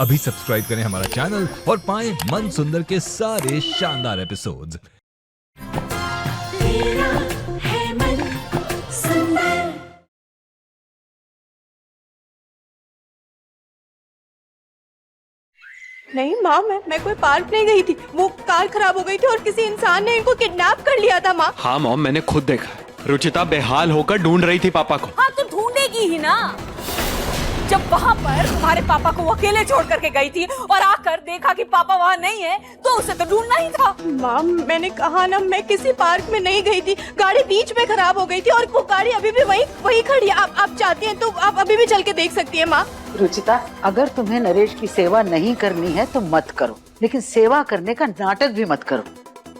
अभी सब्सक्राइब करें हमारा चैनल और पाएं मन सुंदर के सारे शानदार एपिसोड्स। तेरा है मन सुंदर। नहीं माँ, मैं कोई पार्क नहीं गई थी। वो कार खराब हो गई थी और किसी इंसान ने इनको किडनैप कर लिया था माँ। हाँ मॉम, मैंने खुद देखा। रुचिता बेहाल होकर ढूंढ रही थी पापा को। हाँ तो ढूंढेगी ही ना। जब वहाँ पर तुम्हारे पापा को वो अकेले छोड़ करके गई थी और आकर देखा कि पापा वहाँ नहीं है, तो उसे तो ढूंढना ही था। माँ मैंने कहा ना, मैं किसी पार्क में नहीं गई थी। गाड़ी बीच में खराब हो गई थी और वो गाड़ी अभी भी वही खड़ी है। आप चाहती हैं तो आप अभी भी चल के देख सकती हैं माँ। रुचिता, अगर तुम्हें नरेश की सेवा नहीं करनी है तो मत करो, लेकिन सेवा करने का नाटक भी मत करो।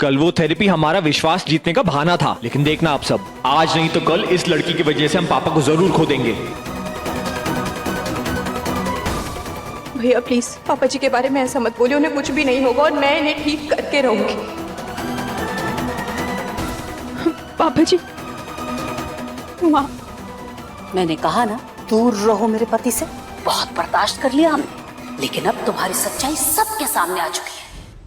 कल वो थेरेपी हमारा विश्वास जीतने का बहाना था, लेकिन देखना आप सब, आज नहीं तो कल इस लड़की की वजह से हम पापा को जरूर खो देंगे। भैया प्लीज पापा जी के बारे में ऐसा मत बोलिए। उन्हें कुछ भी नहीं होगा और मैं इन्हें ठीक करके रहूंगी। पापा जी। माँ, मैंने कहा ना, दूर रहो मेरे पति से। बहुत बर्दाश्त कर लिया हमने, लेकिन अब तुम्हारी सच्चाई सबके सामने आ चुकी है।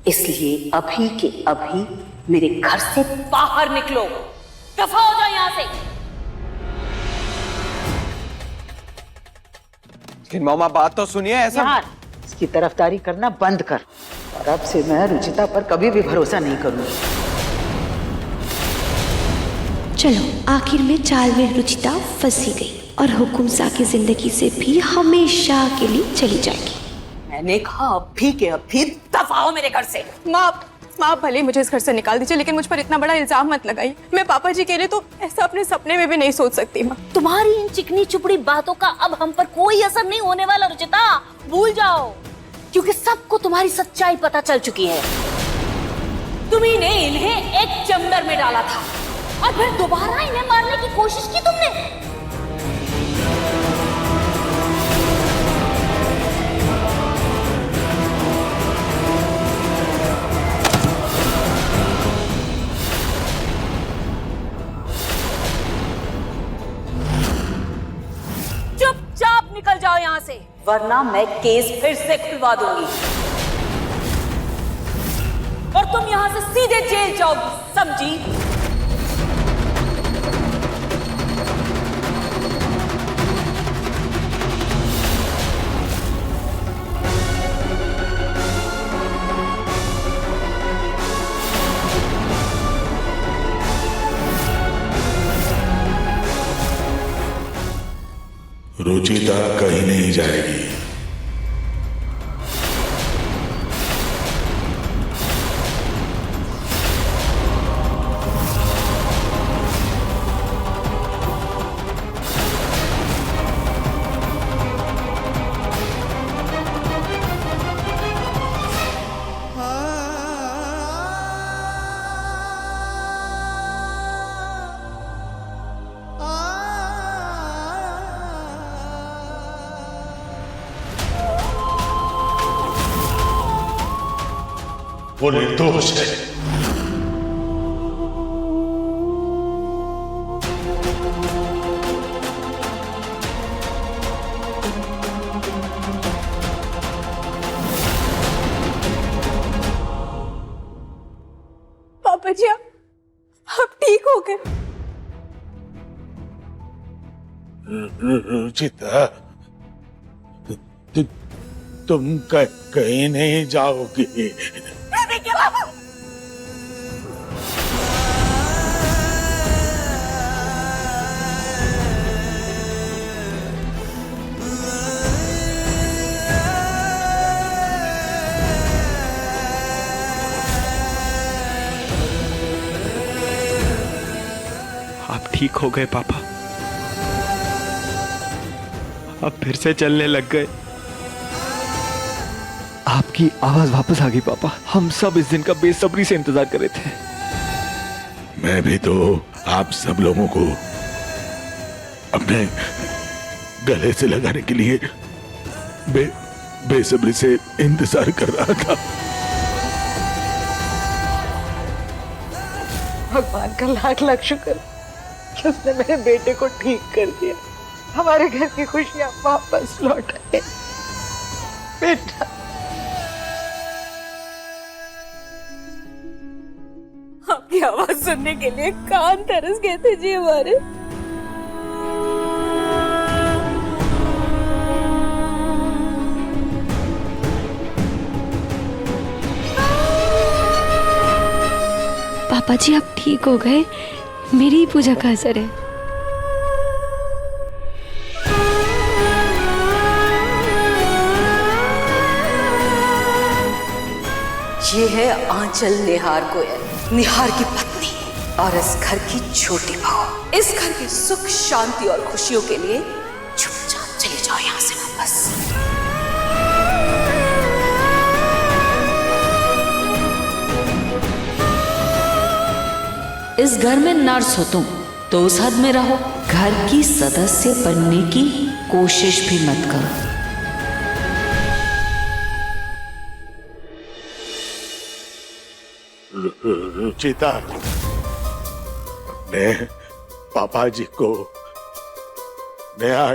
इसलिए अभी के अभी मेरे घर से बाहर निकलो। दफा हो जाओ यहाँ से। लेकिन मामा बात तो सुनिए। ऐसा यार, इसकी तरफदारी करना बंद कर। और अब से मैं रुचिता पर कभी भी भरोसा नहीं करूंगी। चलो आखिर में चाल में रुचिता फंसी गई और हुकुमसा की जिंदगी से भी हमेशा के लिए चली जाएगी। मैंने कहा अभी के अभी दफा हो मेरे घर से। माँ भले मुझे इस घर से निकाल दीजिए, लेकिन मुझ पर इतना बड़ा इल्जाम मत लगाइए। मैं पापा जी के लिए तो ऐसा अपने सपने में भी नहीं सोच सकती माँ। तुम्हारी इन चिकनी चुपड़ी बातों का अब हम पर कोई असर नहीं होने वाला रुचिता, भूल जाओ। क्योंकि सबको तुम्हारी सच्चाई पता चल चुकी है। तुम्ही ने इन्हें एक चंबर में डाला था और फिर दोबारा इन्हें मारने की कोशिश की तुमने। चुपचाप निकल जाओ यहाँ से, वरना मैं केस फिर से खुलवा दूंगी और तुम यहाँ से सीधे जेल जाओगी, समझी? रुचिता कहीं नहीं जाएगी। वो निर्दोष है। पापा जी आप ठीक हो गए? रुचिता, तुम कहीं नहीं जाओगी। आप ठीक हो गए पापा, अब फिर से चलने लग गए। आपकी आवाज वापस आ गई पापा। हम सब इस दिन का बेसब्री से इंतजार कर रहे थे। मैं भी तो आप सब लोगों को अपने गले से लगाने के लिए बेसब्री से इंतजार कर रहा था। भगवान का लाख लाख शुक्र कि उसने मेरे बेटे को ठीक कर दिया। हमारे घर की खुशियां वापस लौट आए। बेटा। आपकी आवाज सुनने के लिए कान तरस गए थे जी हमारे। पापा जी आप ठीक हो गए, मेरी ही पूजा का असर है। ये है आंचल निहार गोयल, निहार की पत्नी और इस घर की छोटी बहू। इस घर की सुख शांति और खुशियों के लिए चुपचाप चले जाओ यहाँ से वापस। इस घर में नर्स हो तुम तो उस हद में रहो, घर की सदस्य बनने की कोशिश भी मत करो। रुचिता ने पापा जी को नया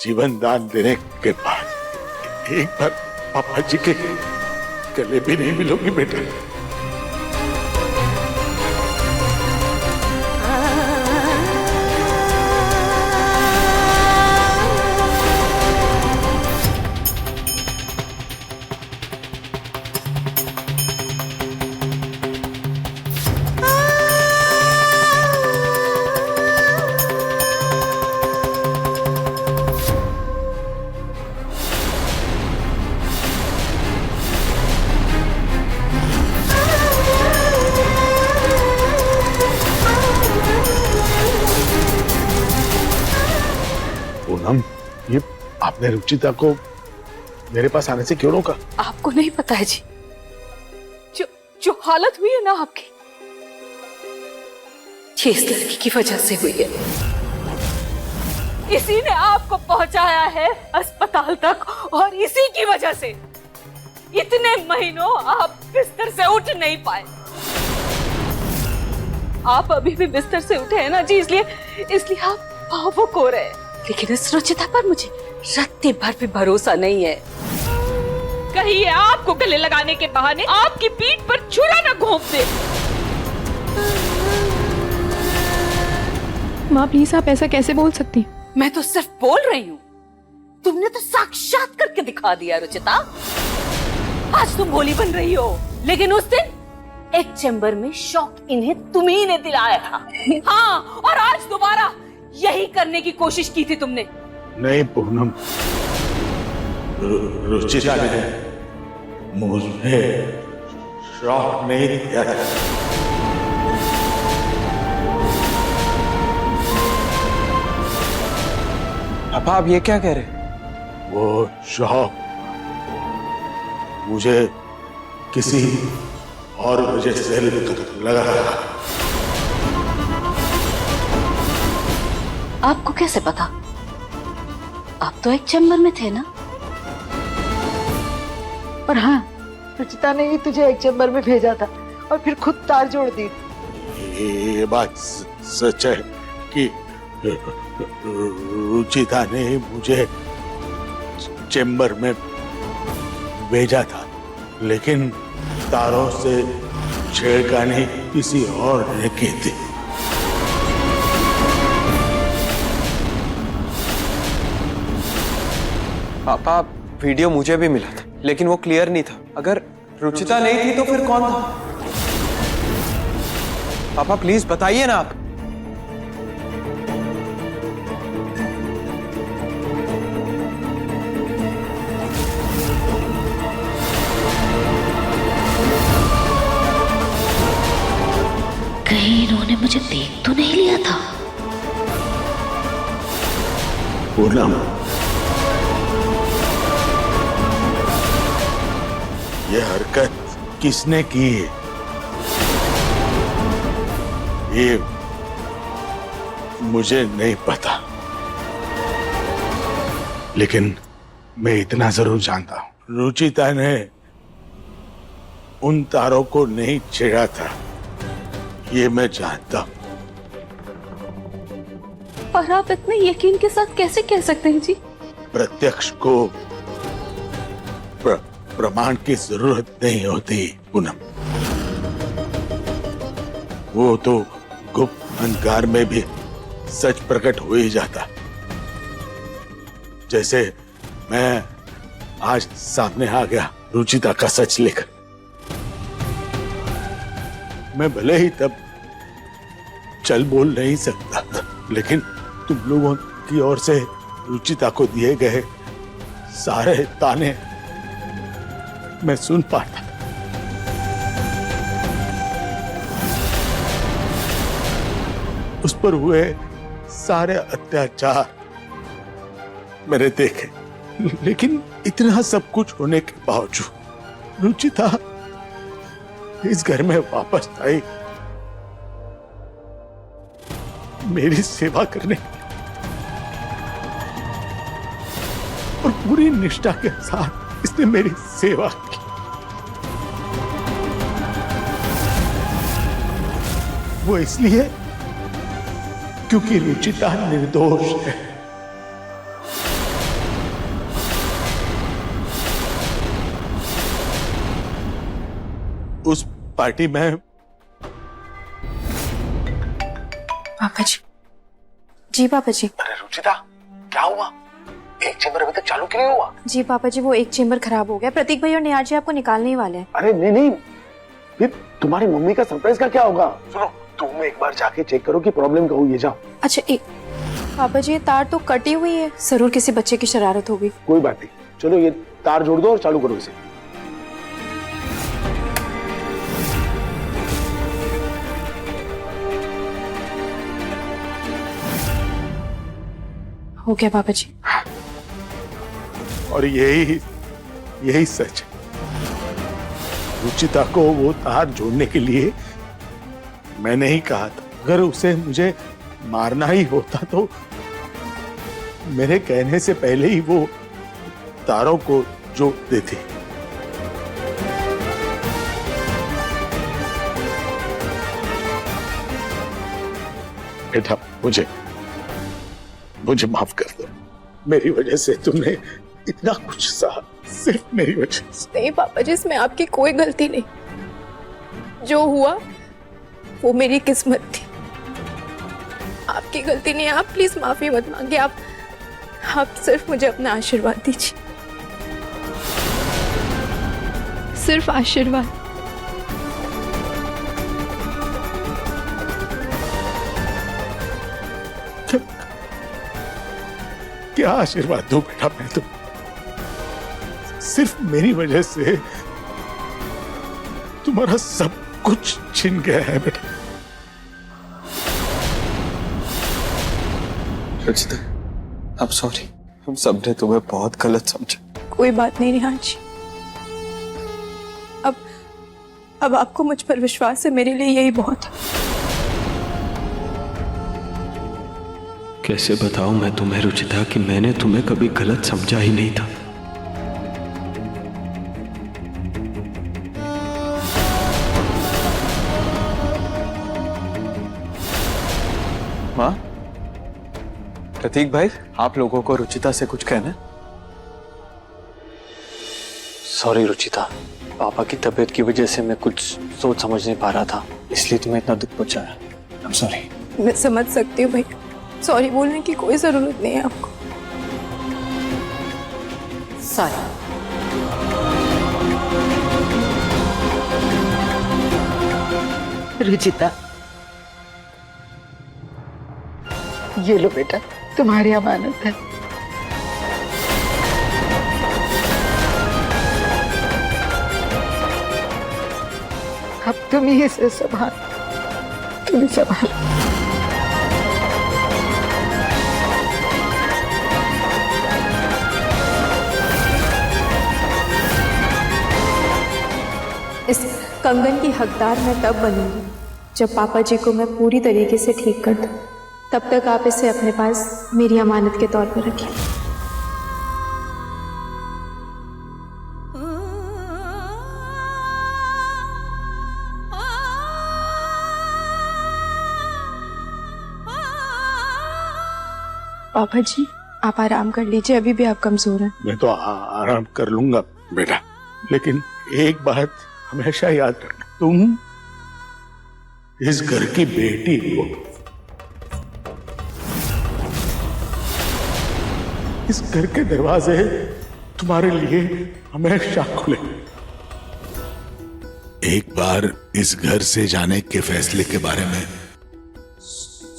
जीवन दान देने के बाद एक बार पापा जी के गले भी नहीं मिलोगी बेटा। पूनम, ये आपने रुचिता को मेरे पास आने से क्यों रोका? आपको नहीं पता है जी, जो हालत हुई है ना आपकी, ये इस लड़की की वजह से हुई है। इसी ने आपको पहुंचाया है अस्पताल तक और इसी की वजह से इतने महीनों आप बिस्तर से उठ नहीं पाए। आप अभी भी बिस्तर से उठे हैं ना जी, इसलिए आप भावुक हो रहे हैं। लेकिन इस रुचिता पर मुझे रत्ती भर भी भरोसा नहीं है। कहीं ये आपको गले लगाने के बहाने आपकी पीठ पर छुरा न घोंप दे। माँ प्लीज आप ऐसा कैसे बोल सकती हैं? मैं तो सिर्फ बोल रही हूँ, तुमने तो साक्षात करके दिखा दिया रुचिता। आज तुम भोली बन रही हो, लेकिन उस दिन एक चैम्बर में शौक इन्हें तुम्ही ने दिलाया था। हाँ, और आज दोबारा यही करने की कोशिश की थी तुमने। नहीं पूनम, रुचिता ने मुझे शौक नहीं दिया था। पापा आप ये क्या कह रहे? वो शौक मुझे किसी और वजह से लगा। आपको कैसे पता? आप तो एक चैम्बर में थे ना। पर हाँ, रुचिता ने ही तुझे एक चैम्बर में भेजा था और फिर खुद तार जोड़ दी। ये बात सच है कि रुचिता ने मुझे चैम्बर में भेजा था, लेकिन तारों से छेड़खानी किसी और ने की थी। पापा वीडियो मुझे भी मिला था, लेकिन वो क्लियर नहीं था। अगर रुचिता नहीं थी तो फिर कौन था? पापा प्लीज बताइए ना आप। कहीं इन्होंने मुझे देख तो नहीं लिया था? पूनम, ये हरकत किसने की है? ये मुझे नहीं पता, लेकिन मैं इतना जरूर जानता हूं, रुचिता ने उन तारों को नहीं छेड़ा था, ये मैं जानता हूं। पर आप इतने यकीन के साथ कैसे कह सकते हैं जी? प्रत्यक्ष को प्रमाण की जरूरत नहीं होती पूनम। वो तो गुप्त अंधकार में भी सच प्रकट हो ही जाता। जैसे मैं आज सामने आ गया रुचिता का सच लेकर। मैं भले ही तब चल बोल नहीं सकता था, लेकिन तुम लोगों की ओर से रुचिता को दिए गए सारे ताने मैं सुन पाता था। उस पर हुए सारे अत्याचार मैंने देखे, लेकिन इतना सब कुछ होने के बावजूद रुचिता इस घर में वापस आई मेरी सेवा करने और पूरी निष्ठा के साथ इसने मेरी सेवा की। वो इसलिए क्योंकि रुचिता निर्दोष है। उस पार्टी में पापा जी। जी पापा जी। अरे रुचिता, क्या हुआ? एक चेंबर अभी तक चालू क्यों नहीं हुआ? जी पापा जी, वो एक चेंबर खराब हो गया। प्रतीक भाई और निहार जी आपको निकालने ही वाले हैं। अरे नहीं नहीं, फिर तुम्हारी मम्मी का सरप्राइज का क्या होगा? सुनो, तुम एक बार जाके चेक करो कि प्रॉब्लम क्या हुई है। जाओ। अच्छा एक पापा जी, ये तार तो कटी हुई है, जरूर किसी बच्चे की शरारत होगी। कोई बात नहीं, चलो ये तार जोड़ दो और चालू करो इसे। हो गया पापा जी। और यही सच है। रुचिता को वो तार जोड़ने के लिए मैंने ही कहा था। अगर उसे मुझे मारना ही होता तो मेरे कहने से पहले ही वो तारों को जोड़ देती। बेटा, मुझे माफ कर दो। मेरी वजह से तुमने इतना कुछ सहा, सिर्फ मेरी वजह से। नहीं पापा जी, इसमें आपकी कोई गलती नहीं। जो हुआ वो मेरी किस्मत थी, आपकी गलती नहीं। आप प्लीज माफी मत मांगिए। आप सिर्फ मुझे अपना आशीर्वाद दीजिए, सिर्फ आशीर्वाद। क्या आशीर्वाद दूं बेटा मैं? तो सिर्फ मेरी वजह से तुम्हारा सब कुछ छिन गया है बेटा। रुचिता, I'm sorry, हम सब ने तुम्हें बहुत गलत समझा। कोई बात नहीं निहार जी। अब आपको मुझ पर विश्वास है, मेरे लिए यही बहुत है। कैसे बताऊं मैं तुम्हें रुचिता कि मैंने तुम्हें कभी गलत समझा ही नहीं था। माँ, प्रतीक भाई, आप लोगों को रुचिता से कुछ कहना है? सॉरी रुचिता, पापा की तबीयत की वजह से मैं कुछ सोच समझ नहीं पा रहा था, इसलिए तुम्हें इतना दुख पहुंचाया। I am sorry. मैं समझ सकती हूँ भाई, सॉरी बोलने की कोई जरूरत नहीं है आपको। सॉरी। रुचिता, ये लो बेटा, तुम्हारी अमानत है। अब तुम ही इसे संभाल, तुम ही संभाल। इस कंगन की हकदार मैं तब बनूंगी जब पापा जी को मैं पूरी तरीके से ठीक कर दूं। तब तक आप इसे अपने पास मेरी अमानत के तौर पर रखिए। पापा जी, आप आराम कर लीजिए, अभी भी आप कमजोर हैं। मैं तो आराम कर लूंगा बेटा, लेकिन एक बात हमेशा याद रखना, तुम इस घर की बेटी हो। इस घर के दरवाजे तुम्हारे लिए हमेशा खुले। एक बार इस घर से जाने के फैसले के बारे में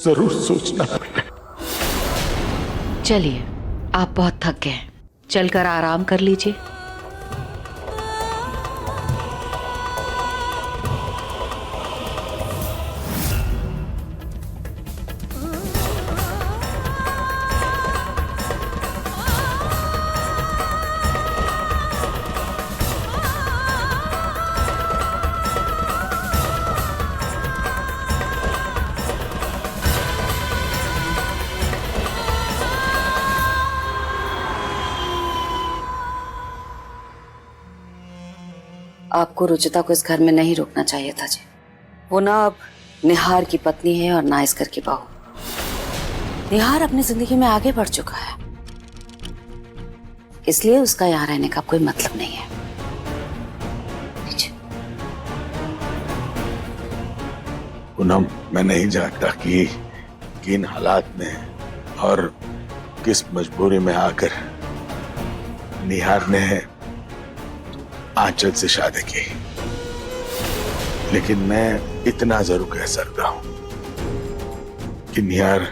जरूर सोचना पड़ेगा। चलिए, आप बहुत थक गए, चलकर आराम कर लीजिए। आपको रुचिता को इस घर में नहीं रोकना चाहिए था जी। वो ना अब निहार की पत्नी है और ना इस घर की बहू। निहार अपनी जिंदगी में आगे बढ़ चुका है, इसलिए उसका यहाँ रहने का कोई मतलब नहीं है। पूनम, मैं नहीं जानता कि किन हालात में और किस मजबूरी में आकर निहार ने आंचल से शादी की, लेकिन मैं इतना जरूर कह सकता हूं कि निहार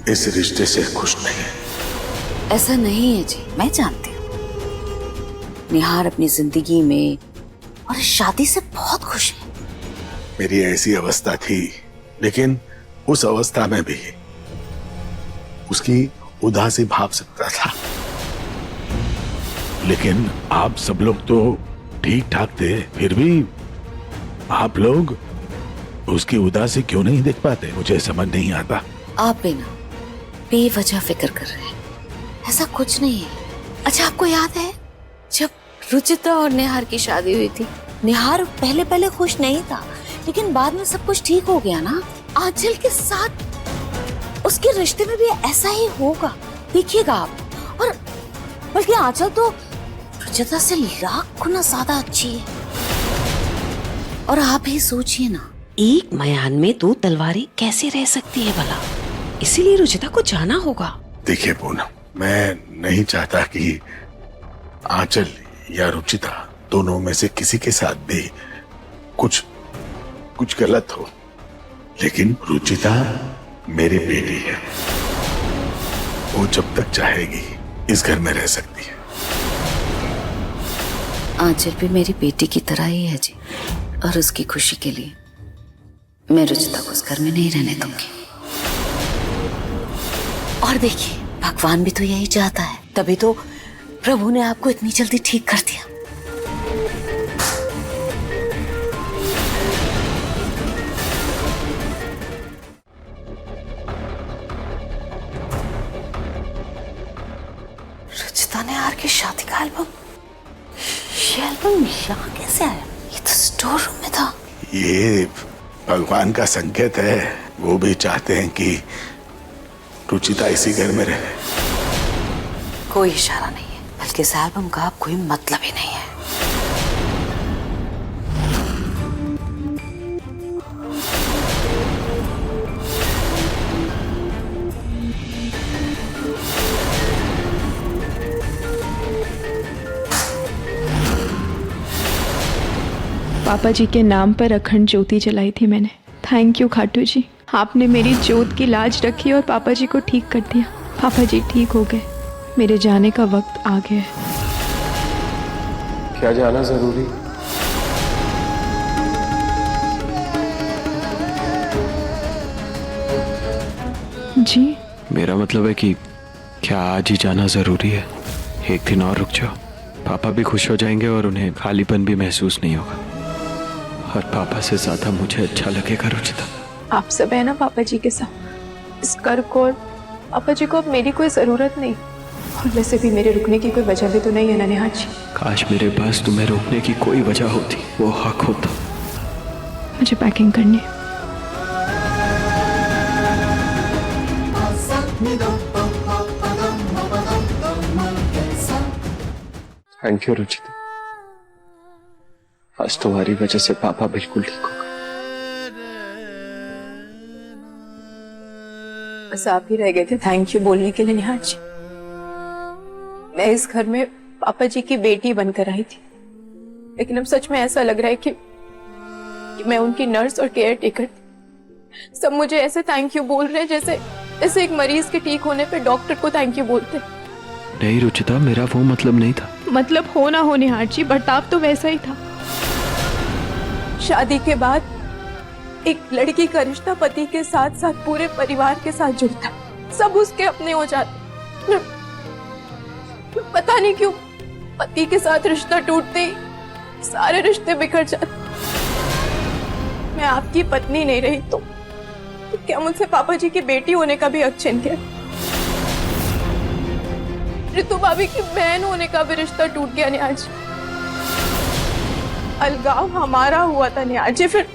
इस रिश्ते से खुश नहीं है। ऐसा नहीं है जी, मैं जानती हूँ निहार अपनी जिंदगी में और इस शादी से बहुत खुश है। मेरी ऐसी अवस्था थी, लेकिन उस अवस्था में भी उसकी उदासी भाप सकता था। लेकिन आप सब लोग तो ठीक ठाक थे, फिर भी आप लोग उसकी उदासी क्यों नहीं देख पाते, मुझे समझ नहीं आता। आप भी ना बेवजह फिक्र कर रहे हैं, ऐसा कुछ नहीं है। अच्छा, आपको याद है जब रुचिता और निहार की शादी हुई थी, निहार पहले खुश नहीं था, लेकिन बाद में सब कुछ ठीक हो गया ना। आंचल के साथ उसके रिश्ते में भी ऐसा ही होगा, देखिएगा आप। और बल्कि आंचल तो रुचिता से लाख गुना ज्यादा अच्छी है। और आप ही सोचिए ना, एक मयान में दो तलवारें कैसे रह सकती है भला, इसीलिए रुचिता को जाना होगा। देखिए पूनम, मैं नहीं चाहता कि आंचल या रुचिता दोनों में से किसी के साथ भी कुछ गलत हो, लेकिन रुचिता मेरी बेटी है। वो जब तक चाहेगी इस घर में रह सकती है। आंचल भी मेरी बेटी की तरह ही है जी, और उसकी खुशी के लिए मैं रुचिता को उस घर में नहीं रहने दूंगी। और देखिए, भगवान भी तो यही चाहता है, तभी तो प्रभु ने आपको इतनी जल्दी ठीक कर दिया। रुचिता ने आर की शादी का एल्बम, ये एल्बम यहाँ कैसे आया? ये तो स्टोर रूम में था। ये भगवान का संकेत है, वो भी चाहते हैं कि रुचिता इसी घर में रहे। कोई इशारा नहीं है, बल्कि इस एल्बम का कोई मतलब ही नहीं है। पापा जी के नाम पर अखंड ज्योति जलाई थी मैंने। थैंक यू खाटू जी, आपने मेरी जोत की लाज रखी और पापा जी को ठीक कर दिया। पापा जी ठीक हो गए, मेरे जाने का वक्त आ गया है। क्या जाना जरूरी? जी, मेरा मतलब है कि क्या आज ही जाना जरूरी है? एक दिन और रुक जाओ, पापा भी खुश हो जाएंगे और उन्हें खालीपन भी महसूस नहीं होगा। और पापा से ज्यादा मुझे अच्छा लगेगा रुचिता। आप सब है ना पापा जी के साथ इस घर को, और पापा जी को अब मेरी कोई जरूरत नहीं। और वैसे भी मेरे रुकने की कोई वजह भी तो नहीं है ना निहार जी। काश मेरे पास तुम्हें रोकने की कोई वजह होती, वो हक होता। मुझे पैकिंग करनी है। Thank you Ruchita. आज तुम्हारी वजह से पापा बिल्कुल ठीक हो गए। बस आप ही रह गए थे थैंक यू बोलने के लिए निहार जी। मैं इस घर में पापा जी की बेटी बनकर आई थी, लेकिन अब सच में ऐसा लग रहा है कि मैं उनकी नर्स और केयर टेकर थी। सब मुझे ऐसे थैंक यू बोल रहे हैं जैसे एक मरीज के ठीक होने पे डॉक्टर को थैंक यू बोलते। नहीं रुचिता, मेरा वो मतलब नहीं था। मतलब हो ना हो निहार जी, बर्ताव तो वैसा ही था। शादी के बाद एक लड़की का रिश्ता पति के साथ साथ पूरे परिवार के साथ जुड़ता है, सब उसके अपने हो जाते। पता नहीं क्यों पति के साथ रिश्ता टूटते ही सारे रिश्ते बिखर जाते। मैं आपकी पत्नी नहीं रही तो क्या मुझसे पापा जी की बेटी होने का भी हक छीन गया? ऋतु भाभी की बहन होने का भी रिश्ता टूट गया निहार जी। अलगाव हमारा हुआ था निहार जी, फिर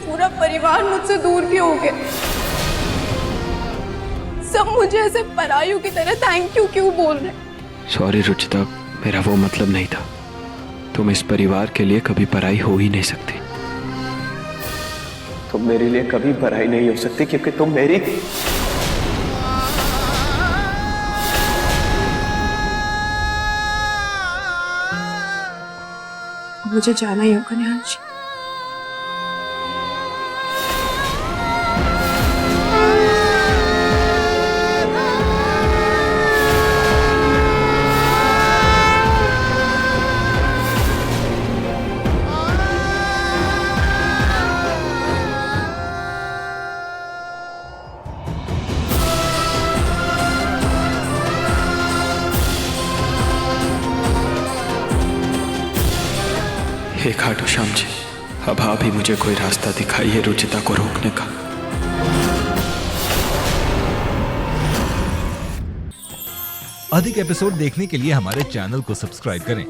पूरा परिवार मुझसे दूर भी हो गया। सब मुझे ऐसे परायु की तरह थैंक यू क्यों बोल रहे? सॉरी रुचिता, मेरा वो मतलब नहीं था। तुम इस परिवार के लिए कभी पराई हो ही नहीं सकती। तुम मेरे लिए कभी पराई नहीं हो सकती क्योंकि तुम मेरी थी। मुझे जाना ही होगा निहार जी। हे खाटू श्याम जी, अब आप ही मुझे कोई रास्ता दिखाइए रुचिता को रोकने का। अधिक एपिसोड देखने के लिए हमारे चैनल को सब्सक्राइब करें